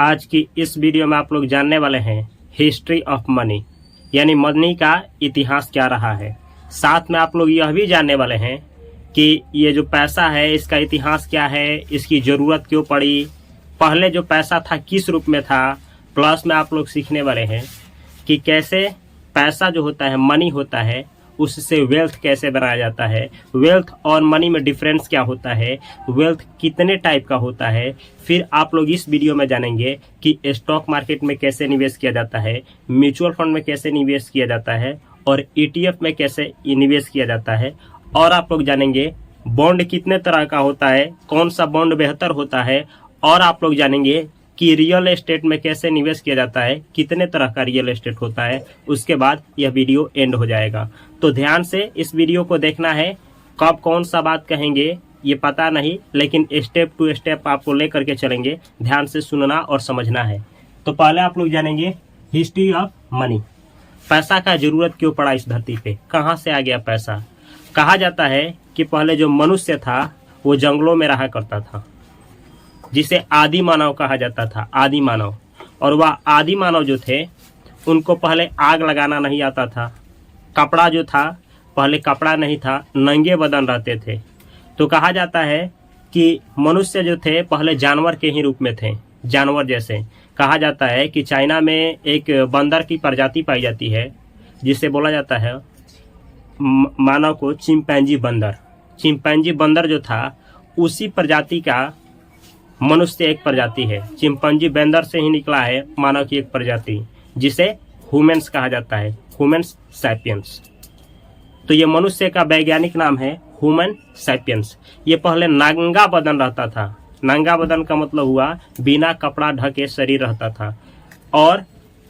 आज की इस वीडियो में आप लोग जानने वाले हैं हिस्ट्री ऑफ मनी, यानी मनी का इतिहास क्या रहा है। साथ में आप लोग यह भी जानने वाले हैं कि ये जो पैसा है इसका इतिहास क्या है, इसकी ज़रूरत क्यों पड़ी, पहले जो पैसा था किस रूप में था। प्लस में आप लोग सीखने वाले हैं कि कैसे पैसा जो होता है, मनी होता है, उससे वेल्थ कैसे बनाया जाता है, वेल्थ और मनी में डिफरेंस क्या होता है, वेल्थ कितने टाइप का होता है। फिर आप लोग इस वीडियो में जानेंगे कि स्टॉक मार्केट में कैसे निवेश किया जाता है, म्यूचुअल फंड में कैसे निवेश किया जाता है और ETF में कैसे निवेश किया जाता है। और आप लोग जानेंगे बॉन्ड कितने तरह का होता है, कौन सा बॉन्ड बेहतर होता है। और आप लोग जानेंगे कि रियल एस्टेट में कैसे निवेश किया जाता है, कितने तरह का रियल एस्टेट होता है। उसके बाद यह वीडियो एंड हो जाएगा, तो ध्यान से इस वीडियो को देखना है। कब कौन सा बात कहेंगे ये पता नहीं, लेकिन स्टेप टू स्टेप आपको लेकर के चलेंगे। ध्यान से सुनना और समझना है। तो पहले आप लोग जानेंगे हिस्ट्री ऑफ मनी। पैसा का जरूरत क्यों पड़ा इस धरती पे, कहाँ से आ गया पैसा। कहा जाता है कि पहले जो मनुष्य था वो जंगलों में रहा करता था, जिसे आदि मानव कहा जाता था, आदि मानव। और वह आदि मानव जो थे उनको पहले आग लगाना नहीं आता था, कपड़ा जो था पहले कपड़ा नहीं था, नंगे बदन रहते थे। तो कहा जाता है कि मनुष्य जो थे पहले जानवर के ही रूप में थे, जानवर जैसे। कहा जाता है कि चाइना में एक बंदर की प्रजाति पाई जाती है जिसे बोला जाता है मानव को चिंपैंजी बंदर। चिंपैंजी बंदर जो था उसी प्रजाति का मनुष्य एक प्रजाति है। चिंपैंजी बंदर से ही निकला है मानव की एक प्रजाति, जिसे ह्यूमन्स कहा जाता है, ह्यूमन्स सैपियंस। तो ये मनुष्य का वैज्ञानिक नाम है ह्यूमन सैपियंस। ये पहले नंगा बदन रहता था। नंगा बदन का मतलब हुआ बिना कपड़ा ढके शरीर रहता था और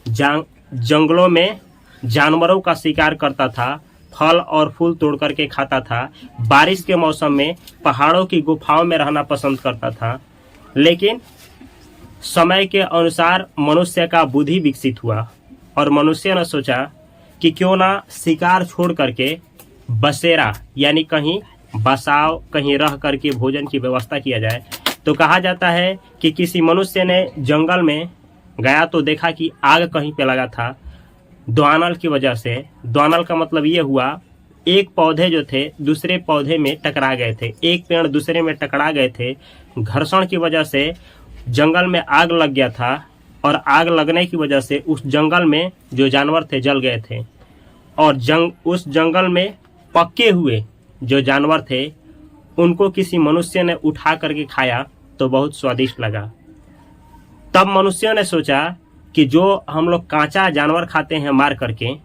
जंगलों में जानवरों का शिकार करता था, फल और फूल तोड़ करके खाता था, बारिश के मौसम में पहाड़ों की गुफाओं में रहना पसंद करता था। लेकिन समय के अनुसार मनुष्य का बुद्धि विकसित हुआ और मनुष्य ने सोचा कि क्यों ना शिकार छोड़ करके बसेरा यानी कहीं बसाव, कहीं रह करके भोजन की व्यवस्था किया जाए। तो कहा जाता है कि किसी मनुष्य ने जंगल में गया तो देखा कि आग कहीं पे लगा था, द्वानल की वजह से। द्वानल का मतलब ये हुआ एक पौधे जो थे दूसरे पौधे में टकरा गए थे, एक पेड़ दूसरे में टकरा गए थे। घर्षण की वजह से जंगल में आग लग गया था और आग लगने की वजह से उस जंगल में जो जानवर थे जल गए थे। और उस जंगल में पके हुए जो जानवर थे उनको किसी मनुष्य ने उठा करके खाया तो बहुत स्वादिष्ट लगा। तब मनुष्यों ने सोचा कि जो हम लोग कांचा जानवर खाते हैं मार करके,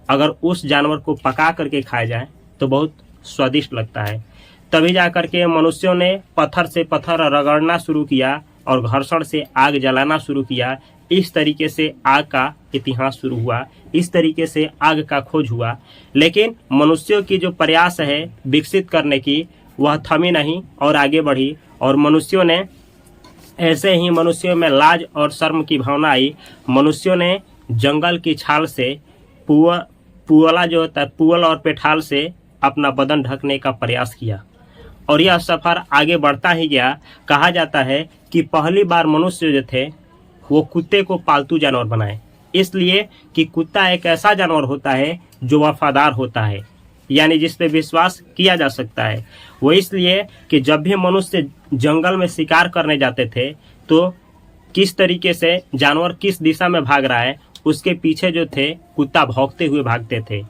अगर उस जानवर को पका करके खाया जाए तो बहुत स्वादिष्ट लगता है। तभी जाकर के मनुष्यों ने पत्थर से पत्थर रगड़ना शुरू किया और घर्षण से आग जलाना शुरू किया। इस तरीके से आग का इतिहास शुरू हुआ, इस तरीके से आग का खोज हुआ। लेकिन मनुष्यों की जो प्रयास है विकसित करने की, वह थमी नहीं और आगे बढ़ी। और मनुष्यों ने ऐसे ही मनुष्यों में लाज और शर्म की भावना आई। मनुष्यों ने जंगल की छाल से पुअला जो होता है, पुअल और पेठाल से अपना बदन ढकने का प्रयास किया और यह सफ़र आगे बढ़ता ही गया। कहा जाता है कि पहली बार मनुष्य जो थे वो कुत्ते को पालतू जानवर बनाए, इसलिए कि कुत्ता एक ऐसा जानवर होता है जो वफादार होता है, यानी जिस पे विश्वास किया जा सकता है। वो इसलिए कि जब भी मनुष्य जंगल में शिकार करने जाते थे तो किस तरीके से जानवर किस दिशा में भाग रहा है उसके पीछे जो थे कुत्ता भौंकते हुए भागते थे।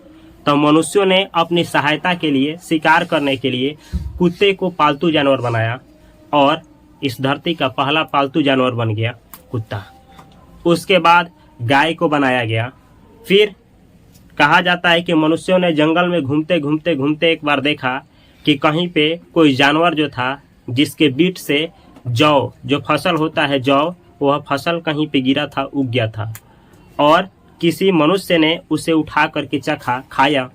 तो मनुष्यों ने अपनी सहायता के लिए, शिकार करने के लिए कुत्ते को पालतू जानवर बनाया और इस धरती का पहला पालतू जानवर बन गया कुत्ता। उसके बाद गाय को बनाया गया। फिर कहा जाता है कि मनुष्यों ने जंगल में घूमते घूमते घूमते एक बार देखा कि कहीं पे कोई जानवर जो था जिसके बीट से जौ, जो फसल होता है जौ, वह फसल कहीं पे गिरा था, उग गया था और किसी मनुष्य ने उसे उठा करके चखा, खाया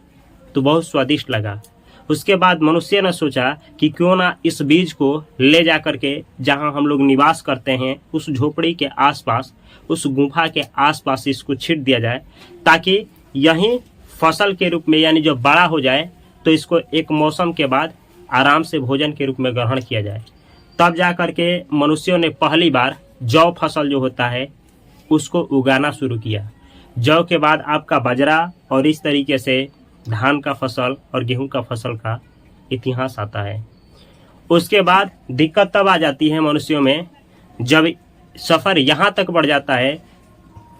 तो बहुत स्वादिष्ट लगा। उसके बाद मनुष्य ने सोचा कि क्यों ना इस बीज को ले जा करके जहाँ हम लोग निवास करते हैं उस झोपड़ी के आसपास, उस गुफा के आसपास इसको छींट दिया जाए, ताकि यहीं फसल के रूप में, यानी जो बड़ा हो जाए तो इसको एक मौसम के बाद आराम से भोजन के रूप में ग्रहण किया जाए। तब जा कर के मनुष्यों ने पहली बार जौ फसल जो होता है उसको उगाना शुरू किया। जौ के बाद आपका बाजरा और इस तरीके से धान का फसल और गेहूं का फसल का इतिहास आता है। उसके बाद दिक्कत तब आ जाती है मनुष्यों में जब सफ़र यहाँ तक बढ़ जाता है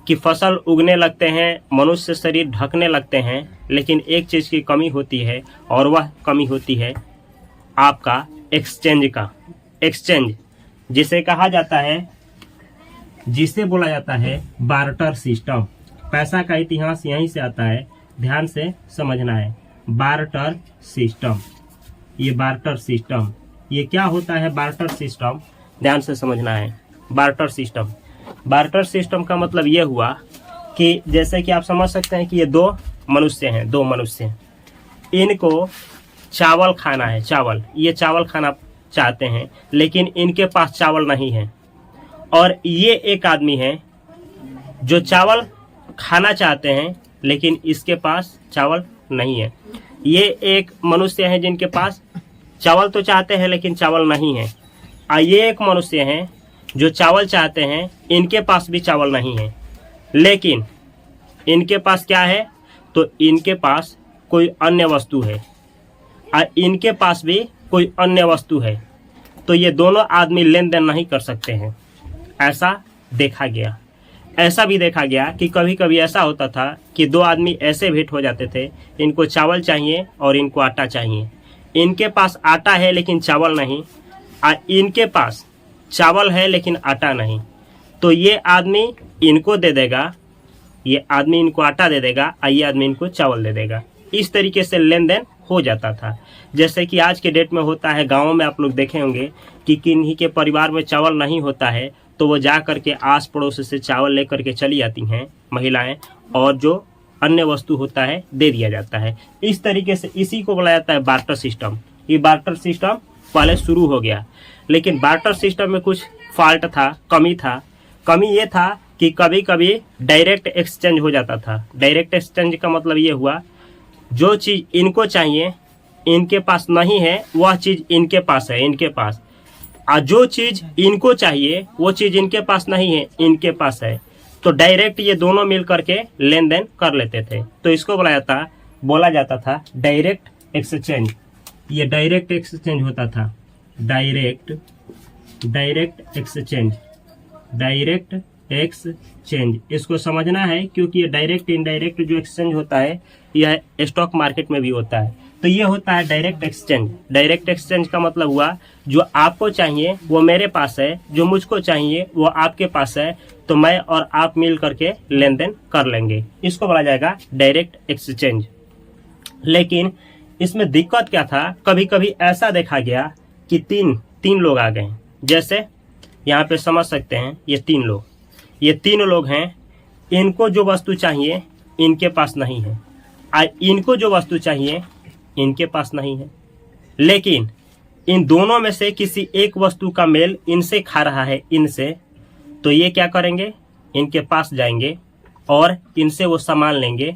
कि फसल उगने लगते हैं, मनुष्य शरीर ढकने लगते हैं, लेकिन एक चीज़ की कमी होती है और वह कमी होती है आपका एक्सचेंज का। एक्सचेंज जिसे कहा जाता है, जिसे बोला जाता है बार्टर सिस्टम। पैसा का इतिहास यहीं से आता है, ध्यान से समझना है। बार्टर सिस्टम, ये बार्टर सिस्टम, ये क्या होता है बार्टर सिस्टम, ध्यान से समझना है। बार्टर सिस्टम, बार्टर सिस्टम का मतलब ये हुआ कि जैसे कि आप समझ सकते हैं कि ये दो मनुष्य हैं, इनको चावल खाना है, चावल, ये चावल खाना चाहते हैं लेकिन इनके पास चावल नहीं है। और ये एक आदमी है जो चावल खाना चाहते हैं लेकिन इसके पास चावल नहीं है। ये एक मनुष्य है जिनके पास चावल तो चाहते हैं लेकिन चावल नहीं है। और ये एक मनुष्य हैं जो चावल चाहते हैं, इनके पास भी चावल नहीं है, लेकिन इनके पास क्या है, तो इनके पास कोई अन्य वस्तु है और इनके पास भी कोई अन्य वस्तु है। तो ये दोनों आदमी लेन देन नहीं कर सकते हैं, ऐसा देखा गया। ऐसा भी देखा गया कि कभी कभी ऐसा होता था कि दो आदमी ऐसे भेंट हो जाते थे, इनको चावल चाहिए और इनको आटा चाहिए। इनके पास आटा है लेकिन चावल नहीं, और इनके पास चावल है लेकिन आटा नहीं। तो ये आदमी इनको दे देगा, ये आदमी इनको आटा दे देगा और ये आदमी इनको चावल दे देगा। इस तरीके से लेन देन हो जाता था। जैसे कि आज के डेट में होता है, गाँवों में आप लोग देखे होंगे कि किन्हीं के परिवार में चावल नहीं होता है तो वो जा करके आस पड़ोस से चावल लेकर के चली आती हैं महिलाएं, और जो अन्य वस्तु होता है दे दिया जाता है। इस तरीके से इसी को बोला जाता है बार्टर सिस्टम। ये बार्टर सिस्टम पहले शुरू हो गया, लेकिन बार्टर सिस्टम में कुछ फॉल्ट था, कमी था। कमी ये था कि कभी कभी डायरेक्ट एक्सचेंज हो जाता था। डायरेक्ट एक्सचेंज का मतलब ये हुआ, जो चीज़ इनको चाहिए इनके पास नहीं है, वह चीज़ इनके पास है, इनके पास। और जो चीज़ इनको चाहिए वो चीज़ इनके पास नहीं है, इनके पास है। तो डायरेक्ट ये दोनों मिल करके लेन देन कर लेते थे। तो इसको बोला जाता था डायरेक्ट एक्सचेंज। ये डायरेक्ट एक्सचेंज होता था, डायरेक्ट एक्सचेंज, डायरेक्ट एक्सचेंज। इसको समझना है क्योंकि ये डायरेक्ट इनडायरेक्ट जो एक्सचेंज होता है यह स्टॉक मार्केट में भी होता है। तो ये होता है डायरेक्ट एक्सचेंज। डायरेक्ट एक्सचेंज का मतलब हुआ, जो आपको चाहिए वो मेरे पास है, जो मुझको चाहिए वो आपके पास है, तो मैं और आप मिल करके लेन देन कर लेंगे। इसको बोला जाएगा डायरेक्ट एक्सचेंज। लेकिन इसमें दिक्कत क्या था, कभी कभी ऐसा देखा गया कि तीन लोग आ गए। जैसे यहाँ पे समझ सकते हैं, ये तीन लोग हैं, इनको जो वस्तु चाहिए इनके पास नहीं है, और इनको जो वस्तु चाहिए इनके पास नहीं है। लेकिन इन दोनों में से किसी एक वस्तु का मेल इनसे खा रहा है, इनसे, तो ये क्या करेंगे, इनके पास जाएंगे और इनसे वो सामान लेंगे,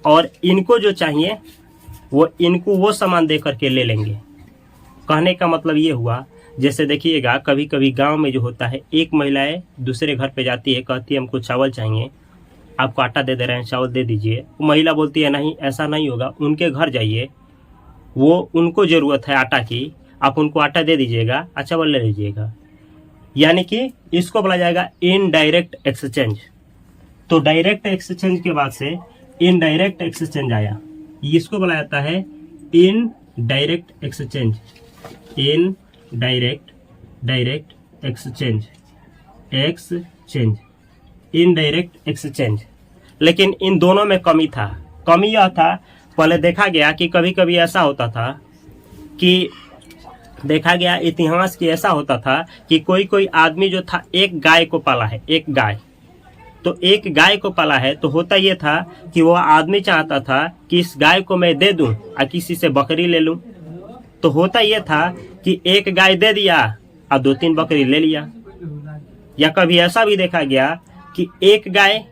और इनको जो चाहिए वो इनको वो सामान दे करके ले लेंगे। कहने का मतलब ये हुआ, जैसे देखिएगा कभी कभी गांव में जो होता है, एक महिलाएं दूसरे घर पे जाती है, कहती है हमको चावल चाहिए, आपको आटा दे रहे हैं, चावल दे दीजिए। महिला बोलती है नहीं, ऐसा नहीं होगा, उनके घर जाइए, वो उनको ज़रूरत है आटा की, आप उनको आटा दे दीजिएगा, चावल ले लीजिएगा। यानी कि इसको बोला जाएगा इनडायरेक्ट एक्सचेंज। तो डायरेक्ट एक्सचेंज के बाद से इनडायरेक्ट एक्सचेंज आया, इसको बोला जाता है indirect exchange. Direct exchange, indirect exchange. लेकिन इन दोनों में कमी था। कमी यह था, पहले देखा गया कि कभी कभी ऐसा होता था कि देखा गया इतिहास की ऐसा होता था कि कोई आदमी जो था एक गाय को पाला है, एक गाय, तो एक गाय को पाला है, तो होता ये था कि वो आदमी चाहता था कि इस गाय को मैं दे दूं और किसी से बकरी ले लूं। तो होता ये था कि एक गाय दे दिया और 2-3 बकरी ले लिया। या कभी ऐसा भी देखा गया कि एक गाय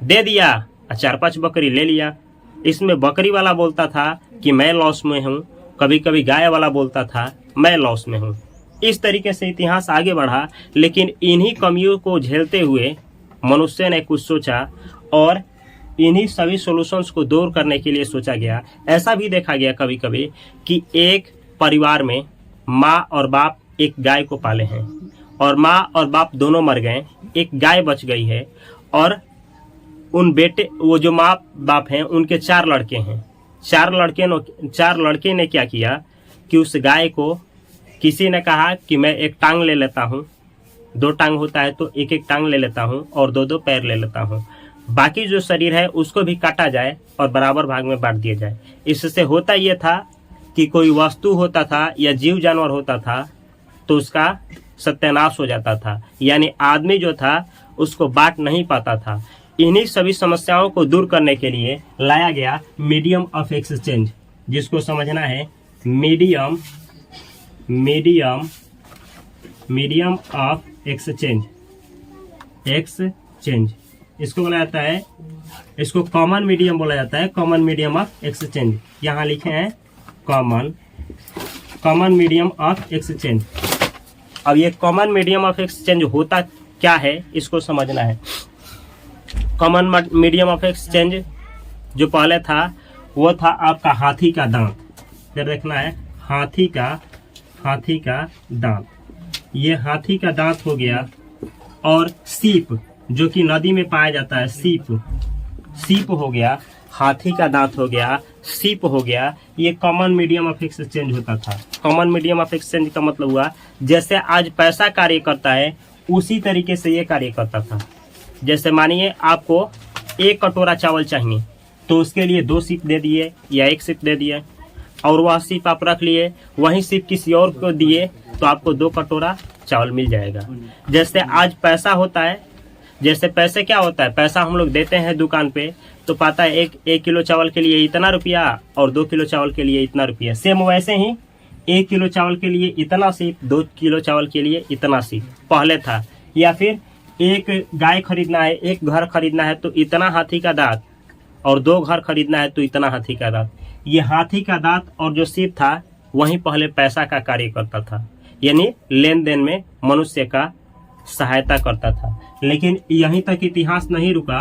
दे दिया और 4-5 बकरी ले लिया। इसमें बकरी वाला बोलता था कि मैं लॉस में हूँ, कभी कभी गाय वाला बोलता था मैं लॉस में हूँ। इस तरीके से इतिहास आगे बढ़ा। लेकिन इन्हीं कमियों को झेलते हुए मनुष्य ने कुछ सोचा और इन्हीं सभी सॉल्यूशंस को दूर करने के लिए सोचा गया। ऐसा भी देखा गया कभी कभी कि एक परिवार में माँ और बाप एक गाय को पाले हैं और माँ और बाप दोनों मर गए, एक गाय बच गई है और उन बेटे वो जो माँ बाप हैं उनके 4 लड़के हैं। 4 लड़के ने क्या किया कि उस गाय को किसी ने कहा कि मैं एक टांग ले लेता हूँ, 2 टांग होता है तो एक टांग ले लेता हूँ और 2 पैर ले लेता हूँ, बाकी जो शरीर है उसको भी काटा जाए और बराबर भाग में बांट दिया जाए। इससे होता यह था कि कोई वस्तु होता था या जीव जानवर होता था तो उसका सत्यानाश हो जाता था, यानी आदमी जो था उसको बांट नहीं पाता था। इन्हीं सभी समस्याओं को दूर करने के लिए लाया गया मीडियम ऑफ एक्सचेंज, जिसको समझना है मीडियम ऑफ एक्सचेंज। इसको बोला जाता है, इसको कॉमन मीडियम बोला जाता है, कॉमन मीडियम ऑफ एक्सचेंज। यहाँ लिखे हैं कॉमन मीडियम ऑफ एक्सचेंज। अब ये कॉमन मीडियम ऑफ एक्सचेंज होता क्या है इसको समझना है। कॉमन मीडियम ऑफ एक्सचेंज जो पहले था वो था आपका हाथी का दांत। इधर देखना है हाथी का दांत, ये हाथी का दांत हो गया। और सीप जो कि नदी में पाया जाता है, सीप हो गया, हाथी का दांत हो गया, सीप हो गया। ये कॉमन मीडियम ऑफ एक्सचेंज होता था। कॉमन मीडियम ऑफ एक्सचेंज का मतलब हुआ जैसे आज पैसा कार्य करता है उसी तरीके से ये कार्य करता था। जैसे मानिए आपको 1 कटोरा चावल चाहिए तो उसके लिए 2 सिप दे दिए या 1 सिप दे दिए और वह सिप आप रख लिए, वहीं सिप किसी और को दिए तो आपको 2 कटोरा चावल मिल जाएगा। जैसे आज पैसा होता है, जैसे पैसे क्या होता है, पैसा हम लोग देते हैं दुकान पे तो पाता है 1 किलो चावल के लिए इतना रुपया और 2 किलो चावल के लिए इतना रुपया। सेम वैसे ही 1 किलो चावल के लिए इतना सिप, 2 किलो चावल के लिए इतना सिप पहले था। या फिर 1 गाय खरीदना है, 1 घर खरीदना है तो इतना हाथी का दांत और 2 घर खरीदना है तो इतना हाथी का दांत। ये हाथी का दांत और जो सिप था वही पहले पैसा का कार्य करता था, यानी लेन देन में मनुष्य का सहायता करता था। लेकिन यहीं तक इतिहास नहीं रुका,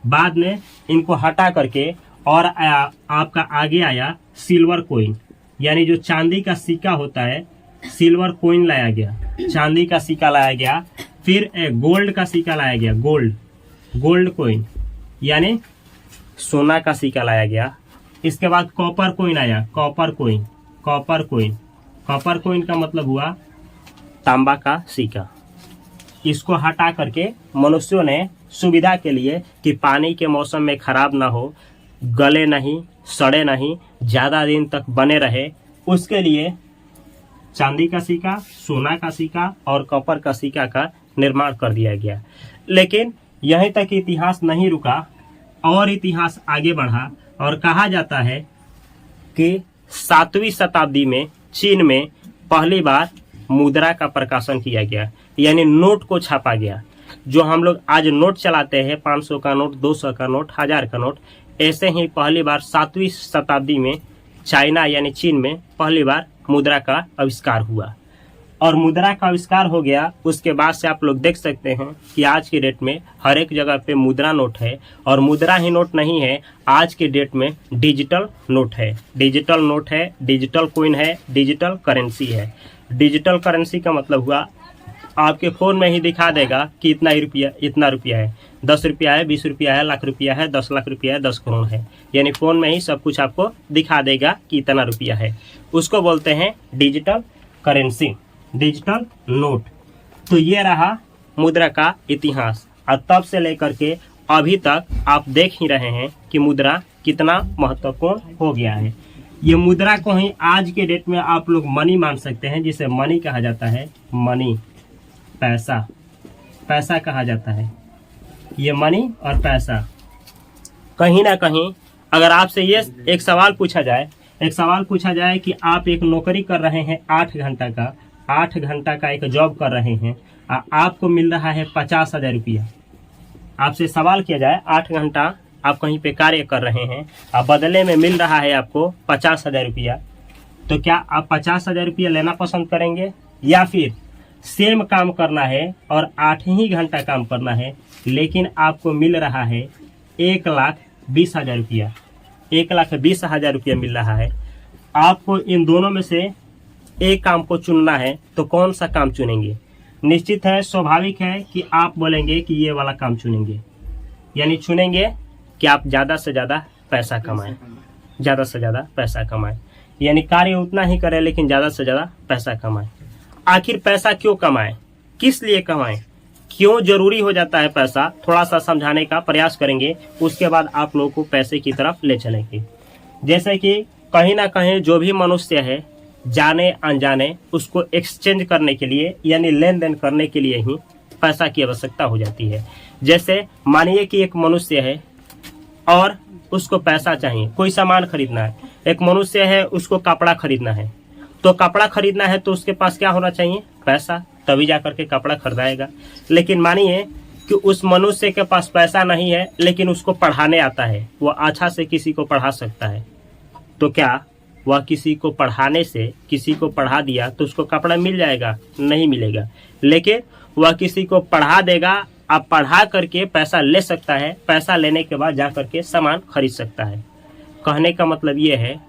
बाद में इनको हटा करके और आपका आगे आया सिल्वर कोइन, यानी जो चांदी का सिक्का होता है, सिल्वर कोइन लाया गया, चांदी का सिक्का लाया गया। फिर गोल्ड का सिक्का लाया गया, गोल्ड कोइन यानी सोना का सिक्का लाया गया। इसके बाद कॉपर कोइन आया, कॉपर कोइन का मतलब हुआ तांबा का सिक्का। इसको हटा करके मनुष्यों ने सुविधा के लिए कि पानी के मौसम में खराब ना हो, गले नहीं, सड़े नहीं, ज़्यादा दिन तक बने रहे, उसके लिए चांदी का सिक्का, सोना का सिक्का और कॉपर का सिक्का का निर्माण कर दिया गया। लेकिन यहीं तक इतिहास नहीं रुका और इतिहास आगे बढ़ा और कहा जाता है कि 7वीं शताब्दी में चीन में पहली बार मुद्रा का प्रकाशन किया गया, यानी नोट को छापा गया। जो हम लोग आज नोट चलाते हैं, 500 का नोट, 200 का नोट, 1000 का नोट, ऐसे ही पहली बार 7वीं शताब्दी में चाइना यानी चीन में पहली बार मुद्रा का आविष्कार हुआ। और मुद्रा का आविष्कार हो गया, उसके बाद से आप लोग देख सकते हैं कि आज के डेट में हर एक जगह पे मुद्रा नोट है। और मुद्रा ही नोट नहीं है, आज के डेट में डिजिटल नोट है, डिजिटल नोट है, डिजिटल कॉइन है, डिजिटल करेंसी है। डिजिटल करेंसी का मतलब हुआ आपके फ़ोन में ही दिखा देगा कि इतना रुपया है, 10 रुपया है, 20 रुपया है, लाख रुपया है, 10 लाख रुपया है, 10 करोड़ है, यानी फ़ोन में ही सब कुछ आपको दिखा देगा कि इतना रुपया है। उसको बोलते हैं डिजिटल करेंसी, डिजिटल नोट। तो ये रहा मुद्रा का इतिहास। और तब से लेकर के अभी तक आप देख ही रहे हैं कि मुद्रा कितना महत्वपूर्ण हो गया है। ये मुद्रा को ही आज के डेट में आप लोग मनी मान सकते हैं, जिसे मनी कहा जाता है, मनी, पैसा कहा जाता है। ये मनी और पैसा कहीं ना कहीं अगर आपसे ये एक सवाल पूछा जाए कि आप एक नौकरी कर रहे हैं 8 घंटा का एक जॉब कर रहे हैं, आपको मिल रहा है 50,000 रुपया। आपसे सवाल किया जाए 8 घंटा आप कहीं पे कार्य कर रहे हैं और बदले में मिल रहा है आपको 50,000 रुपया, तो क्या आप 50,000 रुपया लेना पसंद करेंगे या फिर सेम काम करना है और 8 ही घंटा काम करना है, लेकिन आपको मिल रहा है 1,20,000 रुपया, 1,20,000 रुपया मिल रहा है। आपको इन दोनों में से एक काम को चुनना है, तो कौन सा काम चुनेंगे? निश्चित है, स्वाभाविक है कि आप बोलेंगे कि ये वाला काम चुनेंगे, यानी चुनेंगे कि आप ज़्यादा से ज़्यादा पैसा कमाएं, ज़्यादा से ज़्यादा पैसा कमाएं, यानी कार्य उतना ही करें लेकिन ज़्यादा से ज़्यादा पैसा कमाएं। आखिर पैसा क्यों कमाएं, किस लिए कमाएं, क्यों जरूरी हो जाता है पैसा, थोड़ा सा समझाने का प्रयास करेंगे। उसके बाद आप लोगों को पैसे की तरफ ले चलेंगे। जैसे कि कहीं ना कहीं जो भी मनुष्य है, जाने अनजाने उसको एक्सचेंज करने के लिए यानी लेन देन करने के लिए ही पैसा की आवश्यकता हो जाती है। जैसे मानिए कि एक मनुष्य है और उसको पैसा चाहिए, कोई सामान खरीदना है। एक मनुष्य है, उसको कपड़ा खरीदना है, तो कपड़ा खरीदना है तो उसके पास क्या होना चाहिए? पैसा, तभी जा करके कपड़ा खरीदाएगा। लेकिन मानिए कि उस मनुष्य के पास पैसा नहीं है लेकिन उसको पढ़ाने आता है, वो अच्छा से किसी को पढ़ा सकता है, तो क्या वह किसी को पढ़ाने से किसी को पढ़ा दिया तो उसको कपड़ा मिल जाएगा? नहीं मिलेगा। लेकिन वह किसी को पढ़ा देगा, अब पढ़ा करके पैसा ले सकता है, पैसा लेने के बाद जा करके सामान खरीद सकता है। कहने का मतलब ये है,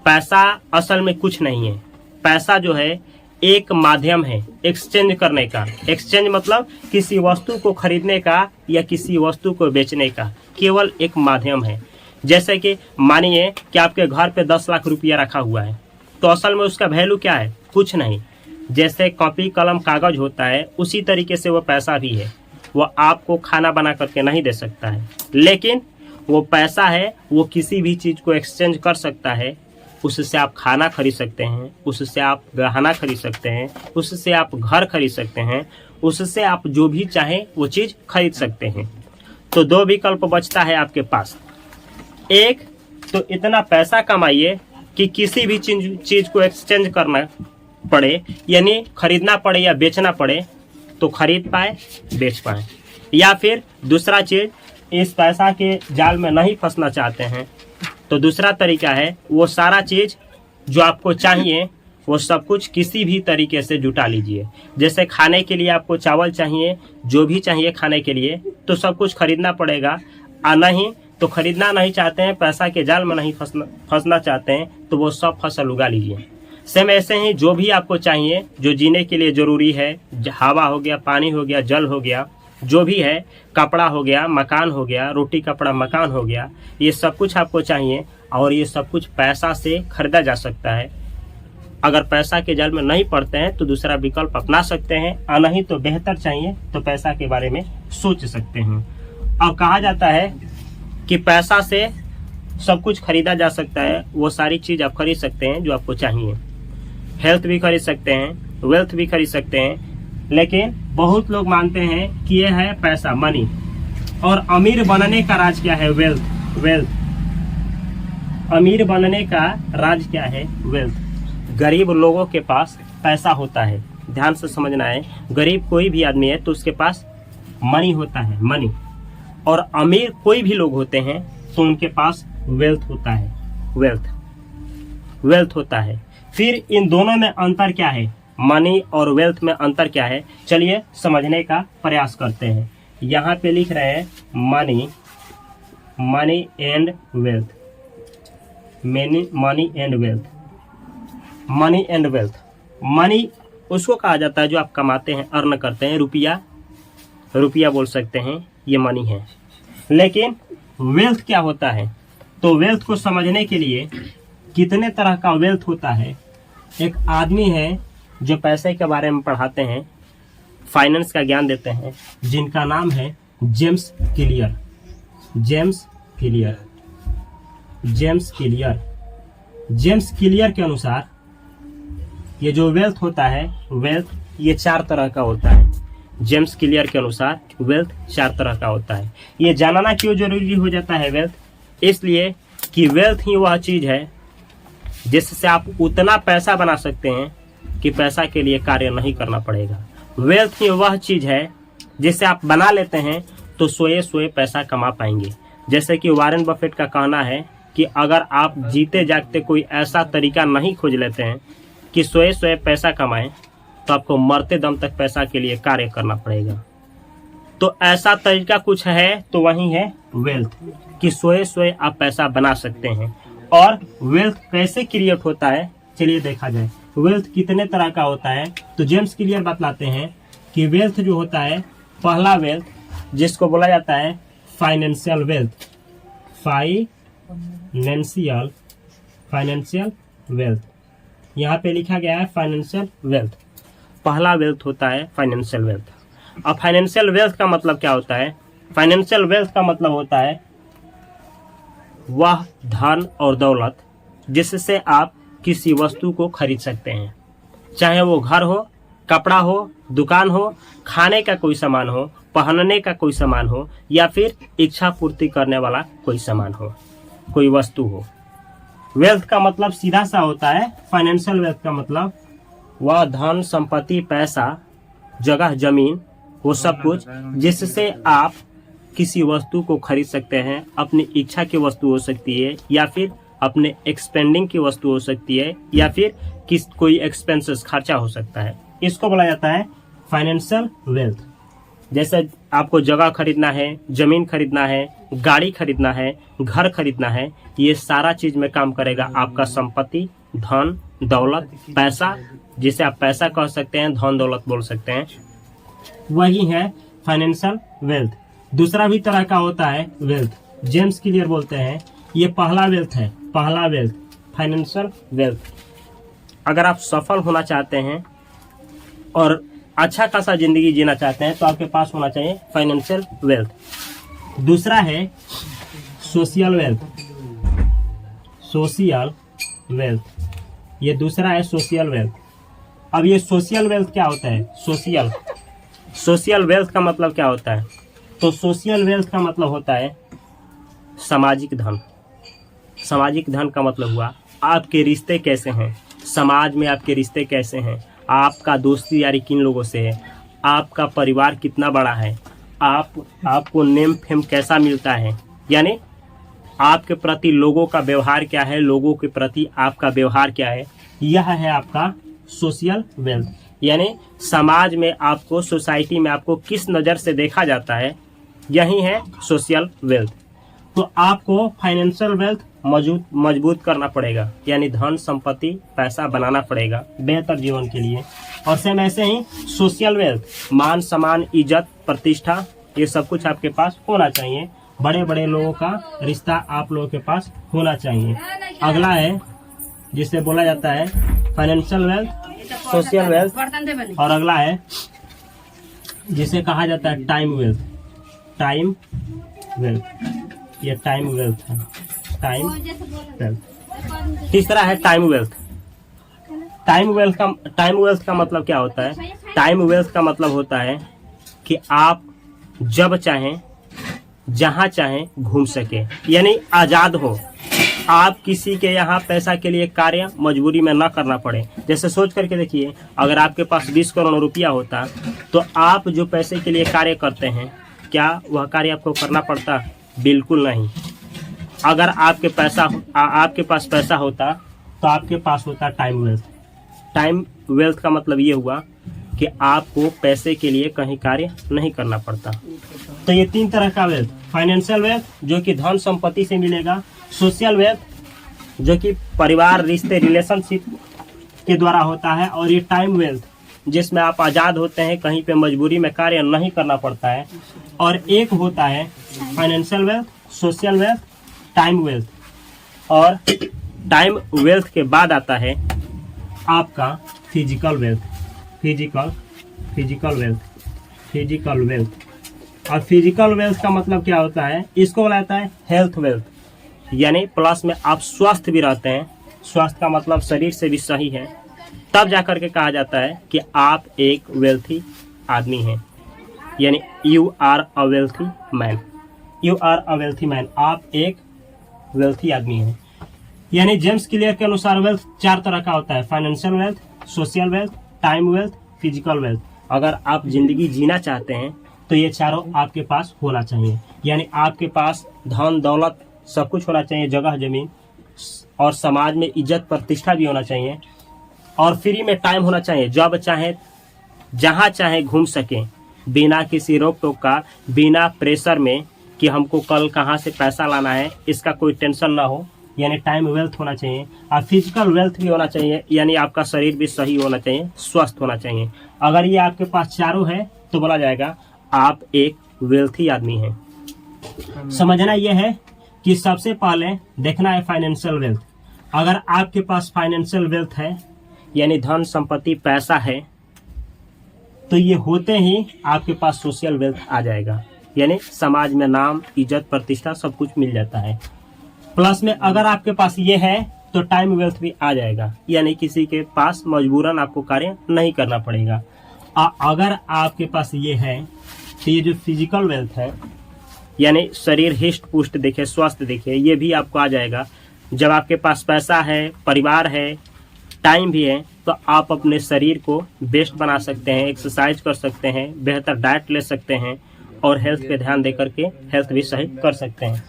पैसा असल में कुछ नहीं है। पैसा जो है एक माध्यम है एक्सचेंज करने का। एक्सचेंज मतलब किसी वस्तु को खरीदने का या किसी वस्तु को बेचने का, केवल एक माध्यम है। जैसे कि मानिए कि आपके घर पे 10 लाख रुपया रखा हुआ है, तो असल में उसका वैल्यू क्या है? कुछ नहीं। जैसे कॉपी कलम कागज होता है, उसी तरीके से वो पैसा भी है। वो आपको खाना बना करके नहीं दे सकता है, लेकिन वो पैसा है, वो किसी भी चीज़ को एक्सचेंज कर सकता है। उससे आप खाना खरीद सकते हैं, उससे आप गहना खरीद सकते हैं, उससे आप घर खरीद सकते हैं, उससे आप जो भी चाहें वो चीज़ खरीद सकते हैं। तो दो विकल्प बचता है आपके पास। एक तो इतना पैसा कमाइए कि किसी भी चीज़ को एक्सचेंज करना पड़े, यानी खरीदना पड़े या बेचना पड़े तो खरीद पाए, बेच पाए। या फिर दूसरा चीज़, इस पैसा के जाल में नहीं फंसना चाहते हैं तो दूसरा तरीका है, वो सारा चीज़ जो आपको चाहिए वो सब कुछ किसी भी तरीके से जुटा लीजिए। जैसे खाने के लिए आपको चावल चाहिए, जो भी चाहिए खाने के लिए, तो सब कुछ खरीदना पड़ेगा। नहीं तो खरीदना नहीं चाहते हैं, पैसा के जाल में नहीं फंसना चाहते हैं, तो वो सब फसल उगा लीजिए। सेम ऐसे ही जो भी आपको चाहिए, जो जीने के लिए ज़रूरी है, हवा हो गया, पानी हो गया, जल हो गया, जो भी है, कपड़ा हो गया, मकान हो गया, रोटी कपड़ा मकान हो गया, ये सब कुछ आपको चाहिए और ये सब कुछ पैसा से खरीदा जा सकता है। अगर पैसा के जाल में नहीं पड़ते हैं तो दूसरा विकल्प अपना सकते हैं, और नहीं तो बेहतर चाहिए तो पैसा के बारे में सोच सकते हैं। अब कहा जाता है कि पैसा से सब कुछ खरीदा जा सकता है। वो सारी चीज़ आप खरीद सकते हैं जो आपको चाहिए। हेल्थ भी खरीद सकते हैं, वेल्थ भी खरीद सकते हैं, लेकिन बहुत लोग मानते हैं कि ये है पैसा, मनी। और अमीर बनने का राज क्या है? वेल्थ। अमीर बनने का राज क्या है? वेल्थ। गरीब लोगों के पास पैसा होता है, ध्यान से समझना है। गरीब कोई भी आदमी है तो उसके पास मनी होता है, मनी। और अमीर कोई भी लोग होते हैं तो उनके पास वेल्थ होता है, वेल्थ होता है। फिर इन दोनों में अंतर क्या है? मनी और वेल्थ में अंतर क्या है? चलिए समझने का प्रयास करते हैं। यहाँ पे लिख रहे हैं money and wealth, money and wealth. Money उसको कहा जाता है जो आप कमाते हैं, अर्न करते हैं। रुपया बोल सकते हैं, ये मनी है। लेकिन वेल्थ क्या होता है? तो वेल्थ को समझने के लिए कितने तरह का वेल्थ होता है। एक आदमी है जो पैसे के बारे में पढ़ाते हैं, फाइनेंस का ज्ञान देते हैं, जिनका नाम है जेम्स क्लियर। जेम्स क्लियर के अनुसार ये जो वेल्थ होता है, वेल्थ ये 4 तरह का होता है। जेम्स क्लियर के अनुसार वेल्थ 4 तरह का होता है। ये जानना क्यों जरूरी हो जाता है वेल्थ? इसलिए कि वेल्थ ही वह चीज़ है जिससे आप उतना पैसा बना सकते हैं कि पैसा के लिए कार्य नहीं करना पड़ेगा। वेल्थ ही वह चीज़ है जिसे आप बना लेते हैं तो सोए पैसा कमा पाएंगे। जैसे कि वॉरेन बफेट का कहना है कि अगर आप जीते जागते कोई ऐसा तरीका नहीं खोज लेते हैं कि सोए पैसा कमाएं, तो आपको मरते दम तक पैसा के लिए कार्य करना पड़ेगा। तो ऐसा तरीका कुछ है तो वही है वेल्थ, कि सोए सोए आप पैसा बना सकते हैं। और वेल्थ कैसे क्रिएट होता है चलिए देखा जाए। वेल्थ कितने तरह का होता है तो जेम्स क्लियर बतलाते हैं कि वेल्थ जो होता है, पहला वेल्थ जिसको बोला जाता है फाइनेंशियल वेल्थ, फाइनेंशियल वेल्थ, यहाँ पे लिखा गया है फाइनेंशियल वेल्थ। पहला वेल्थ होता है फाइनेंशियल वेल्थ। अब फाइनेंशियल वेल्थ का मतलब क्या होता है? फाइनेंशियल वेल्थ का मतलब होता है वह धन और दौलत जिससे आप किसी वस्तु को खरीद सकते हैं, चाहे वो घर हो, कपड़ा हो, दुकान हो, खाने का कोई सामान हो, पहनने का कोई सामान हो, या फिर इच्छा पूर्ति करने वाला कोई सामान हो, कोई वस्तु हो। वेल्थ का मतलब सीधा सा होता है, फाइनेंशियल वेल्थ का मतलब वह धन, संपत्ति, पैसा, जगह, जमीन, वो सब कुछ जिससे आप किसी वस्तु को खरीद सकते हैं। अपनी इच्छा की वस्तु हो सकती है, या फिर अपने एक्सपेंडिंग की वस्तु हो सकती है, या फिर कोई एक्सपेंसेस खर्चा हो सकता है। इसको बोला जाता है फाइनेंशियल वेल्थ। जैसे आपको जगह खरीदना है, जमीन खरीदना है, गाड़ी खरीदना है, घर खरीदना है, ये सारा चीज में काम करेगा आपका संपत्ति, धन, दौलत, पैसा, जिसे आप पैसा कह सकते हैं, धन दौलत बोल सकते हैं, वही है फाइनेंशियल वेल्थ। दूसरा भी तरह का होता है वेल्थ, जेम्स क्लियर बोलते हैं ये पहला वेल्थ है, पहला वेल्थ फाइनेंशियल वेल्थ। अगर आप सफल होना चाहते हैं और अच्छा खासा जिंदगी जीना चाहते हैं तो आपके पास होना चाहिए फाइनेंशियल वेल्थ। दूसरा है सोशल वेल्थ, सोशल वेल्थ, ये दूसरा है सोशल वेल्थ। अब ये सोशल वेल्थ क्या होता है? सोशल वेल्थ का मतलब क्या होता है? तो सोशल वेल्थ का मतलब होता है सामाजिक धन। सामाजिक धन का मतलब हुआ आपके रिश्ते कैसे हैं, समाज में आपके रिश्ते कैसे हैं, आपका दोस्ती यारी किन लोगों से है, आपका परिवार कितना बड़ा है, आपको नेम फेम कैसा मिलता है, यानी आपके प्रति लोगों का व्यवहार क्या है, लोगों के प्रति आपका व्यवहार क्या है, यह है आपका सोशल वेल्थ। यानी समाज में आपको, सोसाइटी में आपको किस नज़र से देखा जाता है, यही है सोशल वेल्थ। तो आपको फाइनेंशियल वेल्थ मजबूत करना पड़ेगा, यानी धन, संपत्ति, पैसा बनाना पड़ेगा बेहतर जीवन के लिए। और सेम ऐसे ही सोशल वेल्थ, मान सम्मान, इज्जत, प्रतिष्ठा, ये सब कुछ आपके पास होना चाहिए। बड़े बड़े लोगों का रिश्ता आप लोगों के पास होना चाहिए। अगला है जिसे बोला जाता है फाइनेंशियल वेल्थ, सोशल वेल्थ, और अगला है जिसे कहा जाता है टाइम वेल्थ। टाइम वेल्थ, ये टाइम वेल्थ है, टाइम वेल्थ। तीसरा है टाइम वेल्थ। टाइम वेल्थ का मतलब क्या होता है? टाइम वेल्थ का मतलब होता है कि आप जब चाहें, जहां चाहें घूम सके, यानी आजाद हो। आप किसी के यहाँ पैसा के लिए कार्य मजबूरी में ना करना पड़े। जैसे सोच करके देखिए, अगर आपके पास 20 करोड़ रुपया होता तो आप जो पैसे के लिए कार्य करते हैं, क्या वह कार्य आपको करना पड़ता? बिल्कुल नहीं। अगर आपके पास पैसा होता तो आपके पास होता टाइम वेल्थ। टाइम वेल्थ का मतलब ये हुआ कि आपको पैसे के लिए कहीं कार्य नहीं करना पड़ता। तो ये तीन तरह का वेल्थ, फाइनेंशियल वेल्थ जो कि धन संपत्ति से मिलेगा, सोशल वेल्थ जो कि परिवार, रिश्ते, रिलेशनशिप के द्वारा होता है, और ये टाइम वेल्थ जिसमें आप आज़ाद होते हैं, कहीं पे मजबूरी में कार्य नहीं करना पड़ता है। और एक होता है financial wealth, social wealth, time wealth. और टाइम वेल्थ के बाद आता है आपका फिजिकल वेल्थ, फिजिकल वेल्थ। और फिजिकल वेल्थ का मतलब क्या होता है? इसको बोला जाता है हेल्थ वेल्थ, यानी प्लस में आप स्वस्थ भी रहते हैं। स्वास्थ्य का मतलब शरीर से भी सही है, तब जाकर के कहा जाता है कि आप एक वेल्थी आदमी हैं, यानी you are a wealthy man. You are a wealthy man, आप एक वेल्थी आदमी हैं। यानी जेम्स क्लियर के अनुसार वेल्थ चार तरह का होता है, financial wealth, social wealth, time wealth, physical wealth. अगर आप जिंदगी जीना चाहते हैं तो ये चारों आपके पास होना चाहिए, यानी आपके पास धन दौलत सब कुछ होना चाहिए, जगह जमीन, और समाज में इज्जत प्रतिष्ठा भी होना चाहिए, और फ्री में टाइम होना चाहिए। जब चाहे जहाँ चाहे घूम सकें बिना किसी रोक टोक का, बिना प्रेशर में कि हमको कल कहाँ से पैसा लाना है, इसका कोई टेंशन ना हो। यानी टाइम वेल्थ होना चाहिए और फिजिकल वेल्थ भी होना चाहिए, यानी आपका शरीर भी सही होना चाहिए, स्वस्थ होना चाहिए। अगर ये आपके पास चारों है तो बोला जाएगा आप एक वेल्थी आदमी हैं। समझना यह है कि सबसे पहले देखना है फाइनेंशियल वेल्थ। अगर आपके पास फाइनेंशियल वेल्थ है यानी धन संपत्ति पैसा है, तो ये होते ही आपके पास सोशल वेल्थ आ जाएगा, यानी समाज में नाम इज्जत प्रतिष्ठा सब कुछ मिल जाता है। प्लस में अगर आपके पास ये है तो टाइम वेल्थ भी आ जाएगा, यानी किसी के पास मजबूरन आपको कार्य नहीं करना पड़ेगा। अगर आपके पास ये है तो ये जो फिजिकल वेल्थ है यानी शरीर हिष्ट पुष्ट दिखे, स्वस्थ दिखे, ये भी आपको आ जाएगा। जब आपके पास पैसा है, परिवार है, टाइम भी है, तो आप अपने शरीर को बेस्ट बना सकते हैं, एक्सरसाइज कर सकते हैं, बेहतर डाइट ले सकते हैं और हेल्थ पे ध्यान दे करके हेल्थ भी सही कर सकते हैं।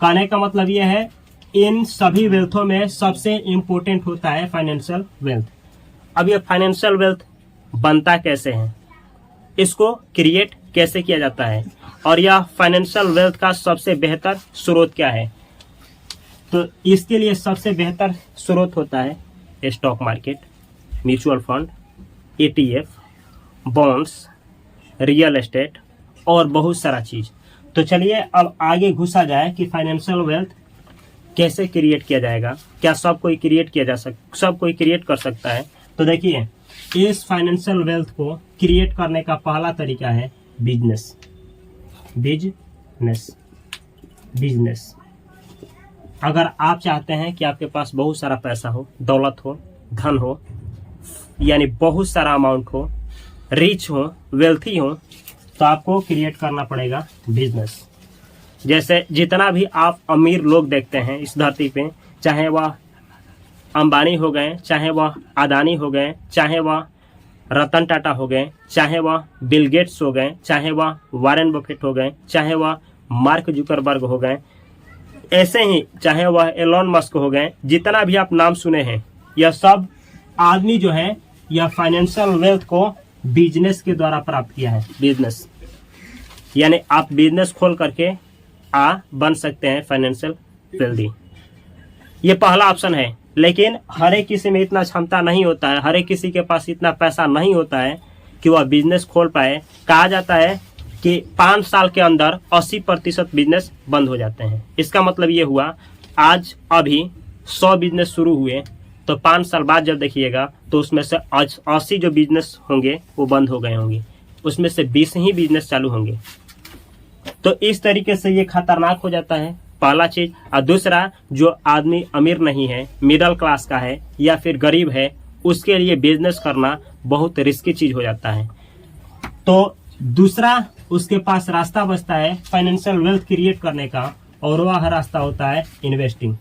कहने का मतलब यह है इन सभी वेल्थों में सबसे इम्पोर्टेंट होता है फाइनेंशियल वेल्थ। अब ये फाइनेंशियल वेल्थ बनता कैसे है, इसको क्रिएट कैसे किया जाता है और यह फाइनेंशियल वेल्थ का सबसे बेहतर स्रोत क्या है, तो इसके लिए सबसे बेहतर स्रोत होता है stock market, mutual fund, ETF, bonds, real estate और बहुत सारा चीज। तो चलिए अब आगे घुसा जाए कि फाइनेंशियल वेल्थ कैसे क्रिएट किया जाएगा। क्या सब कोई क्रिएट कर सकता है? तो देखिए इस फाइनेंशियल वेल्थ को क्रिएट करने का पहला तरीका है बिजनेस। अगर आप चाहते हैं कि आपके पास बहुत सारा पैसा हो, दौलत हो, धन हो, यानी बहुत सारा अमाउंट हो, रिच हो, वेल्थी हो, तो आपको क्रिएट करना पड़ेगा बिजनेस। जैसे जितना भी आप अमीर लोग देखते हैं इस धरती पे, चाहे वह अंबानी हो गए, चाहे वह अदानी हो गए, चाहे वह रतन टाटा हो गए, चाहे वह बिल गेट्स हो गए, चाहे वह वारेन बफेट हो गए, चाहे वह मार्क जुकरबर्ग हो गए, ऐसे ही चाहे वह एलोन मस्क हो गए, जितना भी आप नाम सुने हैं, यह सब आदमी जो है यह फाइनेंशियल वेल्थ को बिजनेस के द्वारा प्राप्त किया है। बिजनेस यानी आप बिजनेस खोल करके बन सकते हैं फाइनेंशियल वेल्दी। ये पहला ऑप्शन है, लेकिन हर एक किसी में इतना क्षमता नहीं होता है, हर एक किसी के पास इतना पैसा नहीं होता है कि वह बिजनेस खोल पाए। कहा जाता है कि 5 साल के अंदर 80% बिजनेस बंद हो जाते हैं। इसका मतलब ये हुआ आज अभी 100 बिजनेस शुरू हुए तो 5 साल बाद जब देखिएगा तो उसमें से 80 जो बिजनेस होंगे वो बंद हो गए होंगे, उसमें से 20 ही बिजनेस चालू होंगे। तो इस तरीके से ये खतरनाक हो जाता है, पहला चीज। और दूसरा, जो आदमी अमीर नहीं है, मिडिल क्लास का है या फिर गरीब है, उसके लिए बिजनेस करना बहुत रिस्की चीज हो जाता है। तो दूसरा उसके पास रास्ता बचता है फाइनेंशियल वेल्थ क्रिएट करने का, और वह रास्ता होता है इन्वेस्टिंग।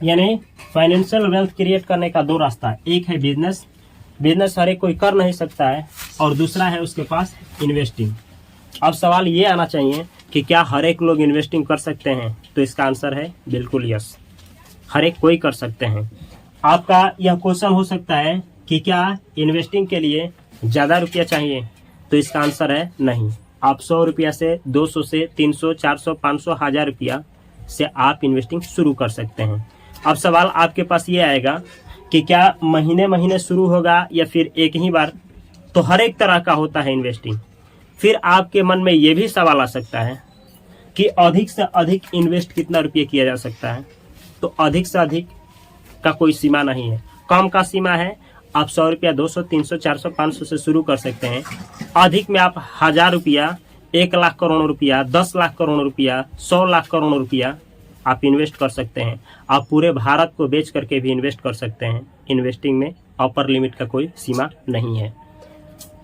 यानी फाइनेंशियल वेल्थ क्रिएट करने का 2 रास्ता, एक है बिजनेस हर एक कोई कर नहीं सकता है, और दूसरा है उसके पास इन्वेस्टिंग। अब सवाल ये आना चाहिए कि क्या हर एक लोग इन्वेस्टिंग कर सकते हैं, तो इसका आंसर है बिल्कुल यस, हर एक कोई कर सकते हैं। आपका यह क्वेश्चन हो सकता है कि क्या इन्वेस्टिंग के लिए ज़्यादा रुपया चाहिए, तो इसका आंसर है नहीं। आप 100 रुपया से 200 से 300 400 500 1000 रुपया से आप इन्वेस्टिंग शुरू कर सकते हैं। अब सवाल आपके पास ये आएगा कि क्या महीने महीने शुरू होगा या फिर एक ही बार, तो हर एक तरह का होता है इन्वेस्टिंग। फिर आपके मन में ये भी सवाल आ सकता है कि अधिक से अधिक इन्वेस्ट कितना रुपये किया जा सकता है, तो अधिक से अधिक का कोई सीमा नहीं है, कम का सीमा है। आप 100 रुपया 200 300 400 500 से शुरू कर सकते हैं। अधिक में आप 1000 रुपया, 1 लाख करोड़ रुपया, 10 लाख करोड़ रुपया, 100 लाख करोड़ रुपया आप इन्वेस्ट कर सकते हैं। आप पूरे भारत को बेच करके भी इन्वेस्ट कर सकते हैं। इन्वेस्टिंग में अपर लिमिट का कोई सीमा नहीं है।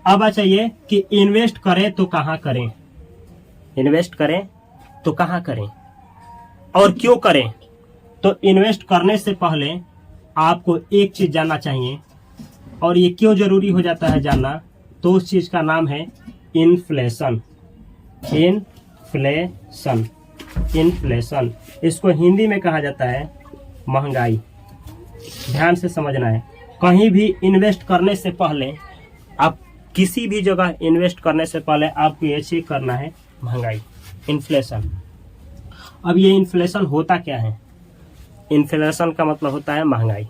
अब आ चाहिए कि इन्वेस्ट करें तो कहाँ करें, इन्वेस्ट करें तो कहाँ करें और क्यों करें। तो इन्वेस्ट करने से पहले आपको एक चीज जानना चाहिए, और ये क्यों जरूरी हो जाता है जानना, तो उस चीज का नाम है इन्फ्लेशन। इसको हिंदी में कहा जाता है महंगाई। ध्यान से समझना है, कहीं भी इन्वेस्ट करने से पहले, आप किसी भी जगह इन्वेस्ट करने से पहले आपको ये चेक करना है महंगाई, इन्फ्लेशन। अब ये इन्फ्लेशन होता क्या है? इन्फ्लेशन का मतलब होता है महंगाई।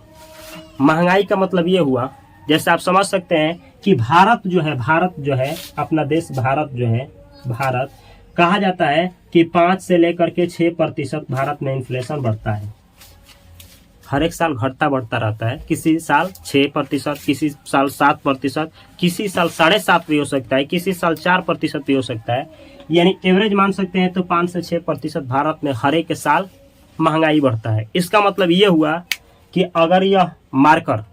महंगाई का मतलब ये हुआ, जैसे आप समझ सकते हैं कि भारत जो है अपना देश भारत कहा जाता है कि 5 से लेकर के 6% भारत में इन्फ्लेशन बढ़ता है। हर एक साल घटता बढ़ता रहता है। किसी साल 6%, किसी साल 7%, किसी साल 7.5 भी हो सकता है, किसी साल 4% भी हो सकता है। यानी एवरेज मान सकते हैं तो 5 से 6% भारत में हर एक साल महंगाई बढ़ता है। इसका मतलब ये हुआ कि अगर यह मार्कर,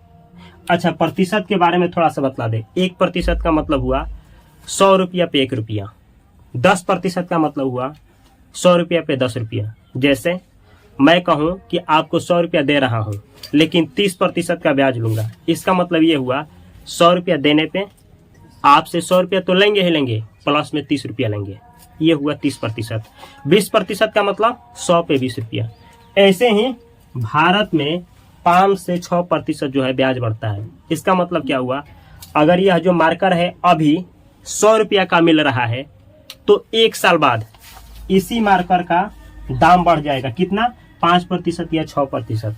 अच्छा प्रतिशत के बारे में थोड़ा सा बतला दे। 1% का मतलब हुआ 100 रुपया पे 1 रुपया। 10% का मतलब हुआ 100 रुपया पे 10 रुपया। जैसे मैं कहूँ कि आपको 100 रुपया दे रहा हूँ लेकिन 30% का ब्याज लूंगा। इसका मतलब ये हुआ 100 रुपया देने पे आपसे 100 रुपया तो लेंगे ही लेंगे, प्लस में 30 रुपया लेंगे। ये हुआ 30%। 20% का मतलब 100 पे 20 रुपया। ऐसे ही भारत में 5 से 6% जो है ब्याज बढ़ता है। इसका मतलब क्या हुआ, अगर यह जो मार्कर है अभी 100 रुपया का मिल रहा है तो 1 साल बाद इसी मार्कर का दाम बढ़ जाएगा। कितना? 5% या 6%।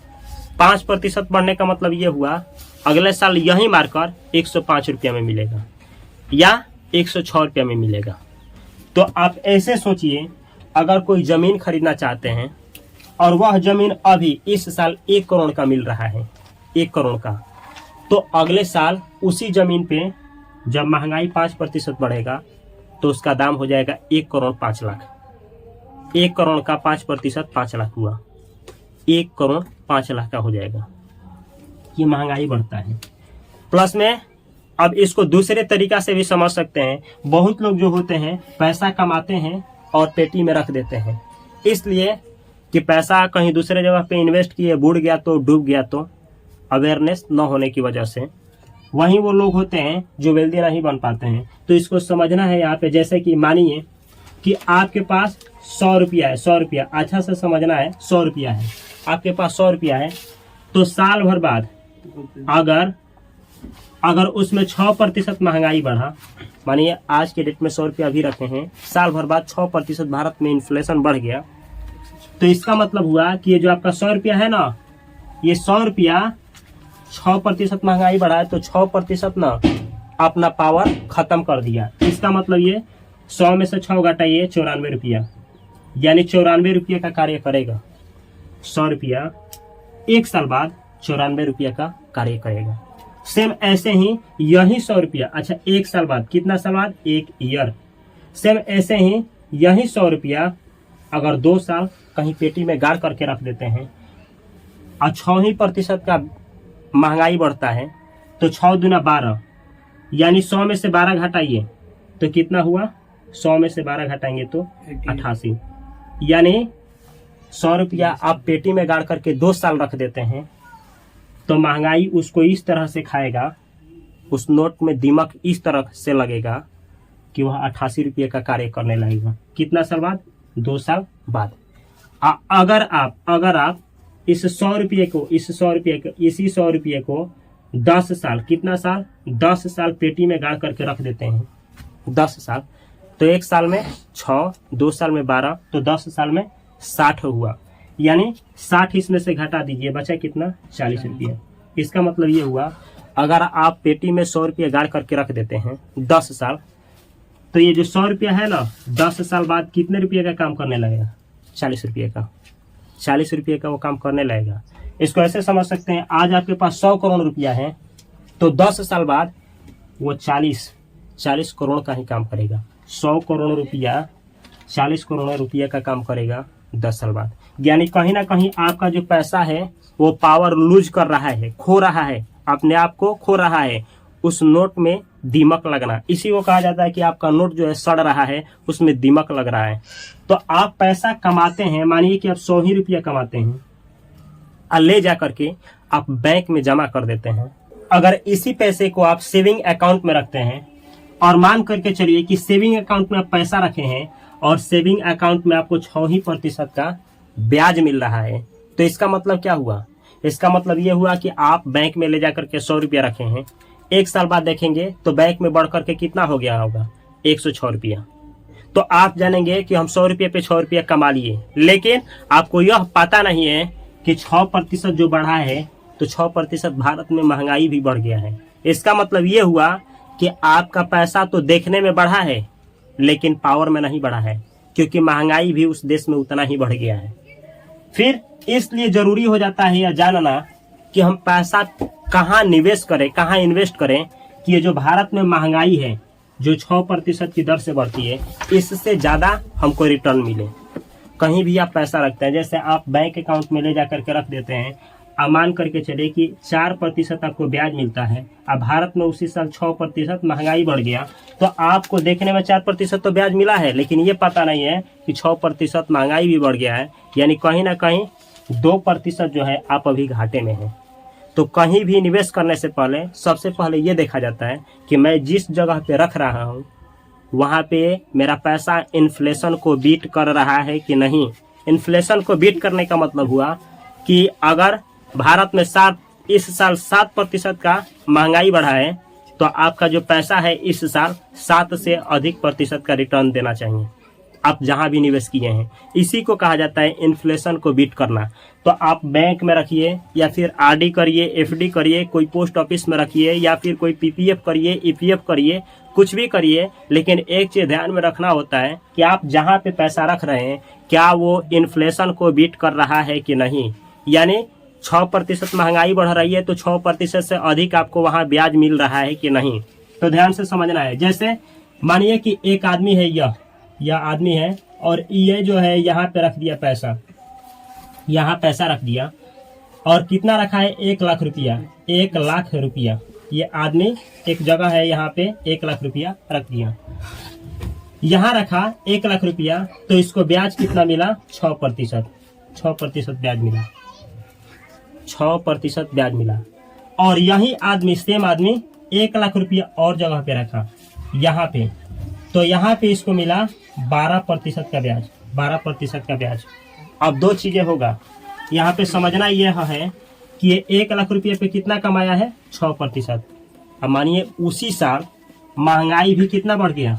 5% बढ़ने का मतलब ये हुआ अगले साल यही मार्कर 105 रुपया में मिलेगा या 106 रुपया में मिलेगा। तो आप ऐसे सोचिए, अगर कोई जमीन खरीदना चाहते हैं और वह जमीन अभी इस साल 1 करोड़ का मिल रहा है, 1 करोड़ का, तो अगले साल उसी जमीन पे जब महंगाई 5% बढ़ेगा तो उसका दाम हो जाएगा 1 करोड़ 5 लाख। 1 करोड़ का 5% 5 लाख हुआ, 1 करोड़ 5 लाख का हो जाएगा। ये महंगाई बढ़ता है। प्लस में अब इसको दूसरे तरीका से भी समझ सकते हैं। बहुत लोग जो होते हैं पैसा कमाते हैं और पेटी में रख देते हैं, इसलिए कि पैसा कहीं दूसरे जगह पे इन्वेस्ट किए, बुड़ गया तो, डूब गया तो, अवेयरनेस न होने की वजह से वहीं वो लोग होते हैं जो वेल्दी नहीं बन पाते हैं। तो इसको समझना है यहाँ पे। जैसे कि मानिए कि आपके पास 100 रुपया है, 100 रुपया, अच्छा से समझना है, 100 रुपया है आपके पास, 100 रुपया है तो साल भर बाद अगर उसमें 6% महंगाई बढ़ा, मानिए आज के डेट में 100 रुपया भी रखे हैं, साल भर बाद 6% भारत में इन्फ्लेशन बढ़ गया, तो इसका मतलब हुआ कि ये जो आपका 100 रुपया है ना, ये 100 रुपया 6% महंगाई बढ़ा है तो 6% ना अपना पावर खत्म कर दिया। इसका मतलब ये 100 में से 6 घटाइए 94 रुपया, यानी 94 रुपये का कार्य करेगा। 100 रुपया 1 साल बाद 94 रुपया का कार्य करेगा। सेम ऐसे ही यही 100 रुपया, अच्छा 1 साल बाद, कितना साल बाद? 1 ईयर। सेम ऐसे ही यही 100 रुपया अगर 2 साल कहीं पेटी में गाड़ करके रख देते हैं और 6% का महंगाई बढ़ता है तो 6 दूना 12, यानी 100 में से 12 घटाइए तो कितना हुआ? 100 में से 12 घटाएंगे तो 88, यानी 100 रुपया आप पेटी में गाड़ करके 2 साल रख देते हैं तो महंगाई उसको इस तरह से खाएगा, उस नोट में दिमक इस तरह से लगेगा कि वह 88 रुपये का कार्य करने लगेगा। कितना साल बाद? 2 साल बाद। अगर आप इस 100 रुपये को इसी 100 रुपये को 10 साल, कितना साल? 10 साल पेटी में गाड़ करके रख देते हैं, 10 साल, तो 1 साल में 6, 2 साल में 12, तो 10 साल में 60 हुआ, यानी 60 इसमें से घटा दीजिए, बचा कितना? 40 रुपये। इसका मतलब ये हुआ अगर आप पेटी में 100 रुपये गाड़ करके रख देते हैं 10 साल, तो ये जो 100 रुपया है ना, 10 साल बाद कितने रुपये का काम करने लगेगा? 40 रुपये का। 40 रुपये का वो काम करने लगेगा। इसको ऐसे समझ सकते हैं, आज आपके पास 100 करोड़ रुपया है तो 10 साल बाद वो 40 करोड़ का ही काम करेगा। 100 करोड़ रुपया 40 करोड़ रुपया का काम करेगा 10 साल बाद। यानी कहीं ना कहीं आपका जो पैसा है वो पावर लूज कर रहा है, खो रहा है, अपने आप को खो रहा है। उस नोट में दीमक लगना, इसी को कहा जाता है कि आपका नोट जो है सड़ रहा है, उसमें दीमक लग रहा है। तो आप पैसा कमाते हैं, मानिए कि आप 100 ही रुपया कमाते हैं और ले जा करके आप बैंक में जमा कर देते हैं। अगर इसी पैसे को आप सेविंग अकाउंट में रखते हैं और मान करके चलिए कि सेविंग अकाउंट में आप पैसा रखे हैं और सेविंग अकाउंट में आपको 6% का ब्याज मिल रहा है, तो इसका मतलब क्या हुआ? इसका मतलब ये हुआ कि आप बैंक में ले जाकर के 100 रुपया रखे हैं, 1 साल बाद देखेंगे तो बैंक में बढ़ करके कितना हो गया होगा, 106 रुपया। तो आप जानेंगे कि हम 100 रुपये पे 6 रुपया कमा लिए, लेकिन आपको यह पता नहीं है कि 6% जो बढ़ा है तो 6% भारत में महंगाई भी बढ़ गया है। इसका मतलब ये हुआ कि आपका पैसा तो देखने में बढ़ा है लेकिन पावर में नहीं बढ़ा है, क्योंकि महंगाई भी उस देश में उतना ही बढ़ गया है। फिर इसलिए जरूरी हो जाता है यह जानना कि हम पैसा कहाँ निवेश करें, कहाँ इन्वेस्ट करें कि ये जो भारत में महंगाई है जो 6% की दर से बढ़ती है, इससे ज्यादा हमको रिटर्न मिले। कहीं भी आप पैसा रखते हैं, जैसे आप बैंक अकाउंट में ले जाकर के रख देते हैं, अब मान करके चले कि 4% आपको ब्याज मिलता है। अब भारत में उसी साल 6% महंगाई बढ़ गया, तो आपको देखने में 4% तो ब्याज मिला है, लेकिन ये पता नहीं है कि 6% महंगाई भी बढ़ गया है, यानी कहीं ना कहीं 2% जो है आप अभी घाटे में हैं। तो कहीं भी निवेश करने से पहले सबसे पहले ये देखा जाता है कि मैं जिस जगह पे रख रहा हूँ वहाँ पे मेरा पैसा इन्फ्लेशन को बीट कर रहा है कि नहीं। इन्फ्लेशन को बीट करने का मतलब हुआ कि अगर भारत में इस साल 7% का महंगाई बढ़ा है तो आपका जो पैसा है इस साल 7 से अधिक प्रतिशत का रिटर्न देना चाहिए, आप जहां भी निवेश किए हैं। इसी को कहा जाता है इन्फ्लेशन को बीट करना। तो आप बैंक में रखिए या फिर आरडी करिए, एफडी करिए, कोई पोस्ट ऑफिस में रखिए या फिर कोई पीपीएफ करिए, ईपीएफ करिए, कुछ भी करिए, लेकिन एक चीज ध्यान में रखना होता है कि आप जहां पे पैसा रख रहे हैं क्या वो इन्फ्लेशन को बीट कर रहा है कि नहीं। यानी 6% महंगाई बढ़ रही है तो 6% से अधिक आपको वहां ब्याज मिल रहा है कि नहीं। तो ध्यान से समझना है। जैसे मानिए कि एक आदमी है, यह आदमी है और ये जो है यहाँ पे रख दिया पैसा, यहाँ पैसा रख दिया और कितना रखा है, 1 लाख रुपया। 1 लाख रुपया ये आदमी एक जगह है, यहाँ पे 1 लाख रुपया रख दिया, यहाँ रखा 1 लाख रुपया, तो इसको ब्याज कितना मिला, 6%। 6% ब्याज मिला, 6% ब्याज मिला। और यही आदमी, सेम आदमी 1 लाख रुपया और जगह पे रखा यहाँ पे, तो यहाँ पे इसको मिला 12% का ब्याज, 12% का ब्याज। अब 2 चीजें होगा यहाँ पे समझना यह है कि ये 1 लाख रुपये पे कितना कमाया है, 6%। अब मानिए उसी साल महंगाई भी कितना बढ़ गया,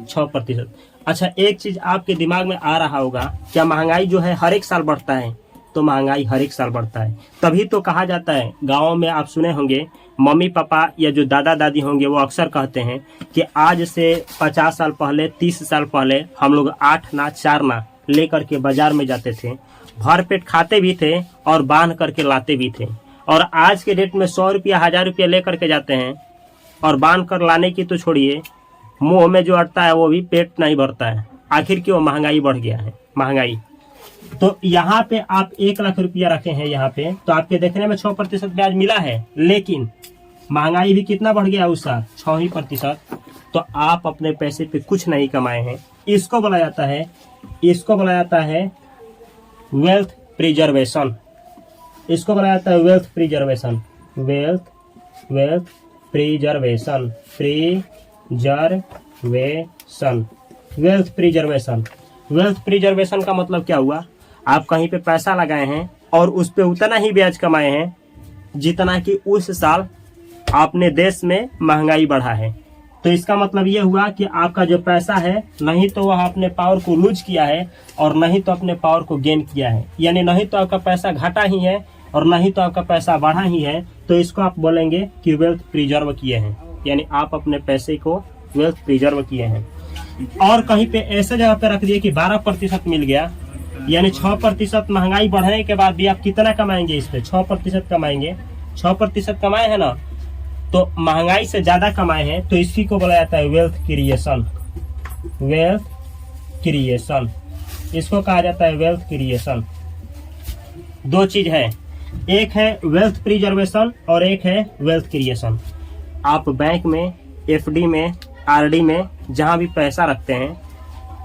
6%। अच्छा, एक चीज आपके दिमाग में आ रहा होगा, क्या महंगाई जो है हर एक साल बढ़ता है? तो महंगाई हर एक साल बढ़ता है। तभी तो कहा जाता है, गाँव में आप सुने होंगे, मम्मी पापा या जो दादा दादी होंगे वो अक्सर कहते हैं कि आज से 50 साल पहले, 30 साल पहले हम लोग 8 ना 4 ना लेकर के बाजार में जाते थे, भर पेट खाते भी थे और बांध करके लाते भी थे। और आज के डेट में 100 रुपया 1000 रुपया लेकर के जाते हैं और बांध कर लाने की तो छोड़िए, मुंह में जो अटता है वो भी पेट नहीं भरता है। आखिर क्यों? महंगाई बढ़ गया है, महंगाई। तो यहाँ पे आप 1 लाख रुपया रखे हैं यहाँ पे, तो आपके देखने में 6% ब्याज मिला है, लेकिन महंगाई भी कितना बढ़ गया उस साल, 6%। तो आप अपने पैसे पे कुछ नहीं कमाए हैं। इसको बोला जाता है वेल्थ प्रिजर्वेशन। इसको बोला जाता है wealth preservation, wealth preservation, wealth preservation का मतलब क्या हुआ? आप कहीं पे पैसा लगाए हैं और उस पे उतना ही ब्याज कमाए हैं जितना कि उस साल आपने देश में महंगाई बढ़ा है। तो इसका मतलब ये हुआ कि आपका जो पैसा है, नहीं तो वह अपने पावर को लूज किया है और नहीं तो अपने पावर को गेन किया है। यानी नहीं तो आपका पैसा घटा ही है और नहीं तो आपका पैसा बढ़ा ही है। तो इसको आप बोलेंगे कि वेल्थ प्रिजर्व किए हैं, यानी आप अपने पैसे को वेल्थ प्रिजर्व किए हैं। और कहीं पे ऐसे जगह पे रख दिए कि 12% मिल गया, यानी 6% महंगाई बढ़ने के बाद भी आप कितना कमाएंगे? इस पे 6% कमाएंगे। 6% कमाए हैं ना, तो महंगाई से ज्यादा कमाए हैं, तो इसी को बोला जाता है वेल्थ क्रिएशन। वेल्थ क्रिएशन, इसको कहा जाता है वेल्थ क्रिएशन। 2 चीज है, एक है वेल्थ प्रिजर्वेशन और एक है वेल्थ क्रिएशन। आप बैंक में, एफडी में, आरडी में जहां भी पैसा रखते हैं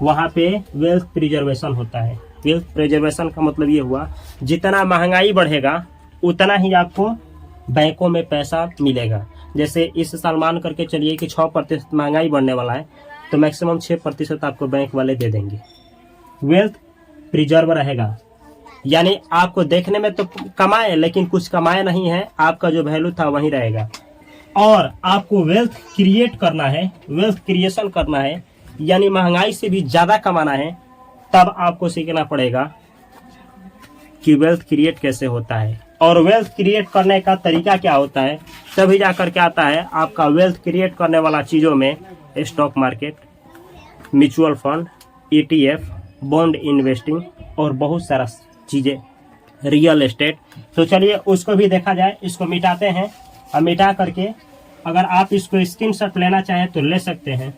वहां पे वेल्थ प्रिजर्वेशन होता है। वेल्थ प्रिजर्वेशन का मतलब ये हुआ, जितना महंगाई बढ़ेगा उतना ही आपको बैंकों में पैसा मिलेगा। जैसे इस साल मान करके चलिए कि 6% महंगाई बढ़ने वाला है, तो मैक्सिमम 6% आपको बैंक वाले दे देंगे। वेल्थ प्रिजर्व रहेगा। यानी आपको देखने में तो कमाए लेकिन कुछ कमाए नहीं है, आपका जो वैल्यू था वहीं रहेगा। और आपको वेल्थ क्रिएट करना है, वेल्थ क्रिएशन करना है, यानी महंगाई से भी ज्यादा कमाना है, तब आपको सीखना पड़ेगा कि वेल्थ क्रिएट कैसे होता है और वेल्थ क्रिएट करने का तरीका क्या होता है। तभी जाकर के आता है आपका वेल्थ क्रिएट करने वाला चीजों में stock market, mutual fund, ETF, bond investing और बहुत सारा चीजें, रियल एस्टेट। तो चलिए उसको भी देखा जाए। इसको मिटाते हैं और मिटा करके अगर आप इसको स्क्रीनशॉट लेना चाहें तो ले सकते हैं।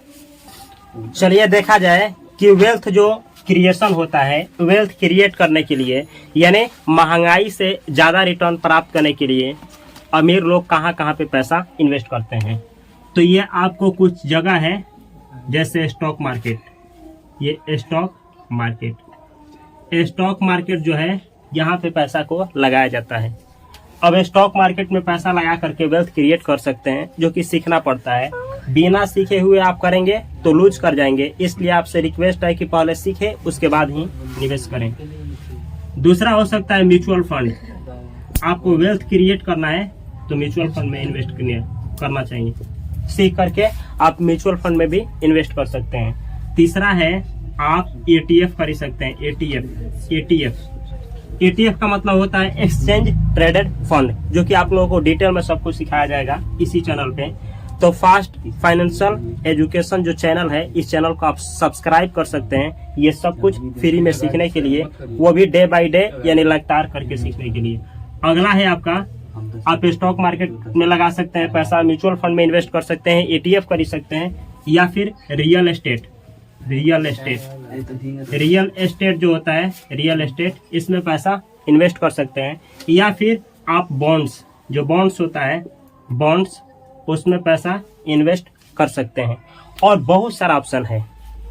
चलिए देखा जाए कि वेल्थ जो क्रिएशन होता है, वेल्थ क्रिएट करने के लिए यानी महंगाई से ज्यादा रिटर्न प्राप्त करने के लिए अमीर लोग कहाँ कहाँ पे पैसा इन्वेस्ट करते हैं। तो ये आपको कुछ जगह है, जैसे स्टॉक मार्केट, ये स्टॉक मार्केट जो है यहाँ पे पैसा को लगाया जाता है। अब स्टॉक मार्केट में पैसा लगा करके वेल्थ क्रिएट कर सकते हैं, जो कि सीखना पड़ता है। बिना सीखे हुए आप करेंगे तो लूज कर जाएंगे, इसलिए आपसे रिक्वेस्ट है कि पहले सीखे उसके बाद ही निवेश करें। दूसरा हो सकता है म्यूचुअल फंड। आपको वेल्थ क्रिएट करना है तो म्यूचुअल फंड में इन्वेस्ट करना चाहिए। सीख करके आप म्यूचुअल फंड में भी इन्वेस्ट कर सकते हैं। तीसरा है आप ETF कर सकते हैं। ETF का मतलब होता है एक्सचेंज ट्रेडेड फंड, जो कि आप लोगों को डिटेल में सब कुछ सिखाया जाएगा इसी चैनल पे। तो फास्ट फाइनेंशियल एजुकेशन जो चैनल है, इस चैनल को आप सब्सक्राइब कर सकते हैं, ये सब कुछ फ्री में सीखने के लिए, वो भी डे बाय डे यानी लगातार करके सीखने के लिए। अगला है आपका, आप स्टॉक मार्केट में लगा सकते हैं पैसा, म्यूचुअल फंड में इन्वेस्ट कर सकते हैं, ETF कर सकते हैं, या फिर रियल एस्टेट जो होता है, रियल एस्टेट, इसमें पैसा इन्वेस्ट कर सकते हैं। या फिर आप बॉन्ड्स, जो बॉन्ड्स होता है, बॉन्ड्स, उसमें पैसा इन्वेस्ट कर सकते हैं। और बहुत सारा ऑप्शन है।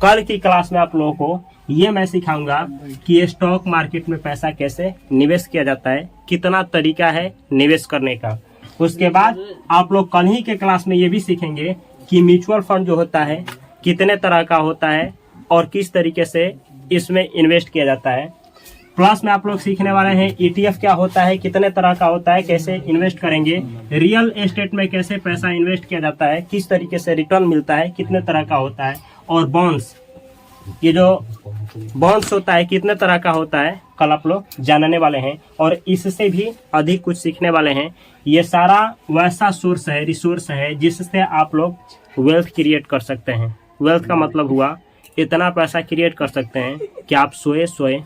कल की क्लास में आप लोगों को ये मैं सिखाऊंगा कि स्टॉक मार्केट में पैसा कैसे निवेश किया जाता है, कितना तरीका है निवेश करने का। उसके बाद आप लोग कल ही के क्लास में ये भी सीखेंगे कि म्यूचुअल फंड जो होता है कितने तरह का होता है और किस तरीके से इसमें इन्वेस्ट किया जाता है। प्लस में आप लोग सीखने वाले हैं ETF क्या होता है, कितने तरह का होता है, कैसे इन्वेस्ट करेंगे, रियल एस्टेट में कैसे पैसा इन्वेस्ट किया जाता है, किस तरीके से रिटर्न मिलता है, कितने तरह का होता है, और बॉन्ड्स, ये जो बॉन्ड्स होता है कितने तरह का होता है, कल आप लोग जानने वाले हैं। और इससे भी अधिक कुछ सीखने वाले हैं। ये सारा वैसा सोर्स है, रिसोर्स है, जिससे आप लोग वेल्थ क्रिएट कर सकते हैं। वेल्थ का मतलब हुआ इतना पैसा क्रिएट कर सकते हैं कि आप सोए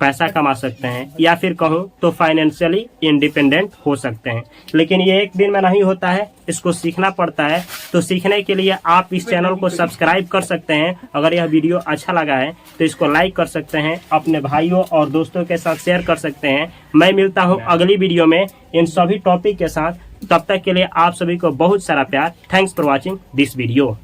पैसा कमा सकते हैं, या फिर कहूँ तो फाइनेंशियली इंडिपेंडेंट हो सकते हैं। लेकिन ये एक दिन में नहीं होता है, इसको सीखना पड़ता है। तो सीखने के लिए आप इस चैनल को सब्सक्राइब कर सकते हैं। अगर यह वीडियो अच्छा लगा है तो इसको लाइक कर सकते हैं, अपने भाइयों और दोस्तों के साथ शेयर कर सकते हैं। मैं मिलता हूँ अगली वीडियो में इन सभी टॉपिक के साथ। तब तक के लिए आप सभी को बहुत सारा प्यार। Thanks for watching this video.